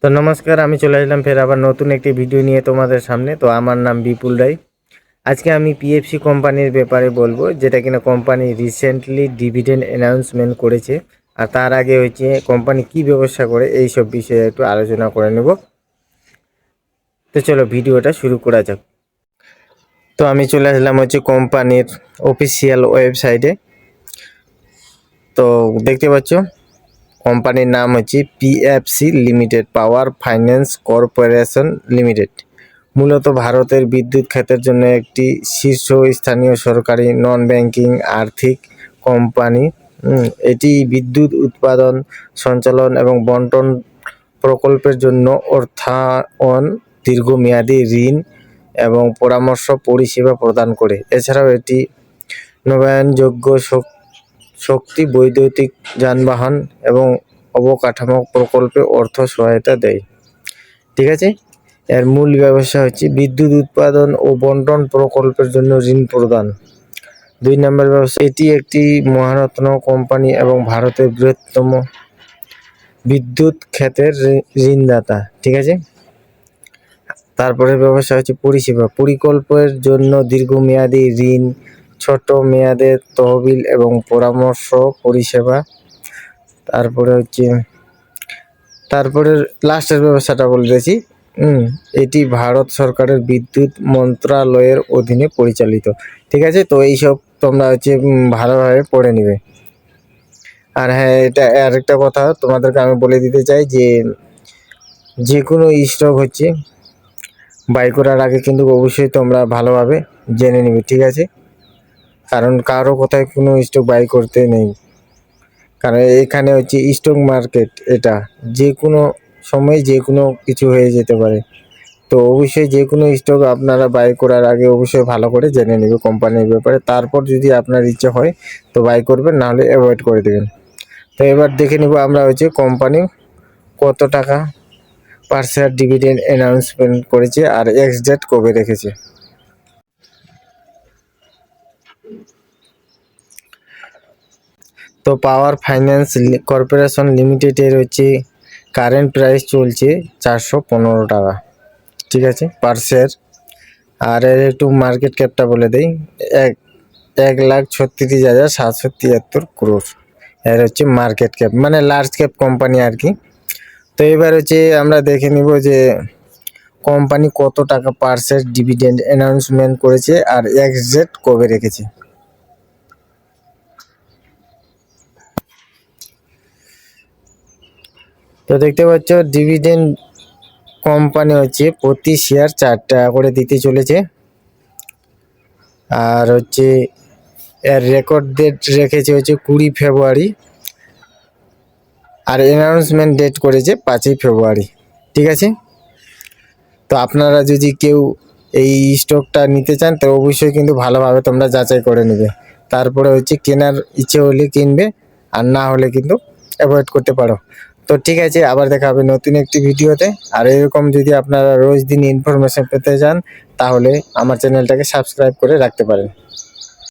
তো নমস্কার, আমি চলে আসলাম ফের আবার নতুন একটি ভিডিও নিয়ে তোমাদের সামনে। তো আমার নাম বিপুল রায়। আজকে আমি পিএফসি কোম্পানির ব্যাপারে বলবো, যেটা কিনা কোম্পানি রিসেন্টলি ডিভিডেন্ড অ্যানাউন্সমেন্ট করেছে। আর তার আগে হচ্ছে কোম্পানি কি ব্যবসা করে, এই সব বিষয়ে একটু আলোচনা করে নেব। তো চলো ভিডিওটা শুরু করা যাক। তো আমি চলে আসলাম হচ্ছে কোম্পানির অফিসিয়াল ওয়েবসাইটে। তো দেখতে পাচ্ছ কোম্পানির নাম হচ্ছে PFC limited, power finance corporation limited. মূলত ভারতের বিদ্যুৎ খাতের জন্য একটি শীর্ষস্থানীয় সরকারি নন ব্যাংকিং আর্থিক কোম্পানি। এটি বিদ্যুৎ উৎপাদন, সঞ্চালন এবং বন্টন প্রকল্পের জন্য অর্থায়ন, দীর্ঘমেয়াদী ঋণ এবং পরামর্শ পরিষেবা প্রদান করে। এছাড়াও এটি নবায়নযোগ্য শক্তি, বৈদ্যুতিক যানবাহন এবং অবকাঠামো প্রকল্পে অর্থ সহায়তা দেয়। ঠিক আছে, এর মূল ব্যবসা হচ্ছে বিদ্যুৎ উৎপাদন ও বন্টন প্রকল্পের জন্য ঋণ প্রদান। 2 নম্বর ব্যবসা, এটি একটি মহারত্ন কোম্পানি এবং ভারতের বৃহত্তম বিদ্যুৎ খাতের ঋণদাতা। ঠিক আছে, তারপরে ব্যবসা হচ্ছে পরিষেবা, প্রকল্পের জন্য দীর্ঘমেয়াদী ঋণ, ছোট মেয়াদের তহবিল এবং পরামর্শ পরিষেবা। তারপরে লাস্টের ব্যবসাটা বলেছি। এটি ভারত সরকারের বিদ্যুৎ মন্ত্রণালয়ের অধীনে পরিচালিত। ঠিক আছে, তো এইসব তোমরা হচ্ছে ভালোভাবে পড়ে নিবে। আর হ্যাঁ, এটা আরেকটা কথা তোমাদেরকে আমি বলে দিতে চাই যে কোনো স্টক হচ্ছে বাই করার আগে কিন্তু অবশ্যই তোমরা ভালোভাবে জেনে নিবে। ঠিক আছে, কারণ কারো কোথায় কোনো স্টক বাই করতে নেই, কারণ এখানে হচ্ছে স্টক মার্কেট। এটা যে কোনো সময় যে কোনো কিছু হয়ে যেতে পারে। তো অবশ্যই যে কোনো স্টক আপনারা বাই করার আগে অবশ্যই ভালো করে জেনে নেবে কোম্পানির ব্যাপারে। তারপর যদি আপনার ইচ্ছে হয় তো বাই করবেন, নাহলে অ্যাভয়েড করে দেবেন। তো এবার দেখে নেব আমরা হচ্ছে কোম্পানি কত টাকা পার শেয়ার ডিভিডেন্ড অ্যানাউন্সমেন্ট করেছে আর এক্স ডেট কবে রেখেছে। তো পাওয়ার ফাইন্যান্স কর্পোরেশন লিমিটেডের হচ্ছে কারেন্ট প্রাইস চলছে 415 টাকা। ঠিক আছে, পার শেয়ার। আর এর একটু মার্কেট ক্যাপটা বলে দেই, 1,36,773 crore এর হচ্ছে মার্কেট ক্যাপ, মানে লার্জ ক্যাপ কোম্পানি আর কি। তো এবার হচ্ছে আমরা দেখে নিব যে কোম্পানি কত টাকা পার শেয়ার ডিভিডেন্ড অ্যানাউন্সমেন্ট করেছে আর এক্সডেট কবে রেখেছে। তো দেখতে পাচ্ছ ডিভিডেন্ড কোম্পানি হচ্ছে প্রতি শেয়ার 4 টাকা করে দিতে চলেছে। আর হচ্ছে এর রেকর্ড ডেট রেখেছে হচ্ছে 20 ফেব্রুয়ারি, আর অ্যানাউন্সমেন্ট ডেট করেছে 5ই ফেব্রুয়ারি। ঠিক আছে, তো আপনারা যদি কেউ এই স্টকটা নিতে চান তো অবশ্যই কিন্তু ভালোভাবে তোমরা যাচাই করে নেবে। তারপরে হচ্ছে কেনার ইচ্ছে হলে কিনবে, আর না হলে কিন্তু অ্যাভয়েড করতে পারো। তো ঠিক আছে, আবার দেখা হবে নতুন একটি ভিডিওতে। আর এরকম যদি আপনারা রোজ দিন ইনফরমেশন পেতে চান তাহলে আমার চ্যানেলটাকে সাবস্ক্রাইব করে রাখতে পারেন।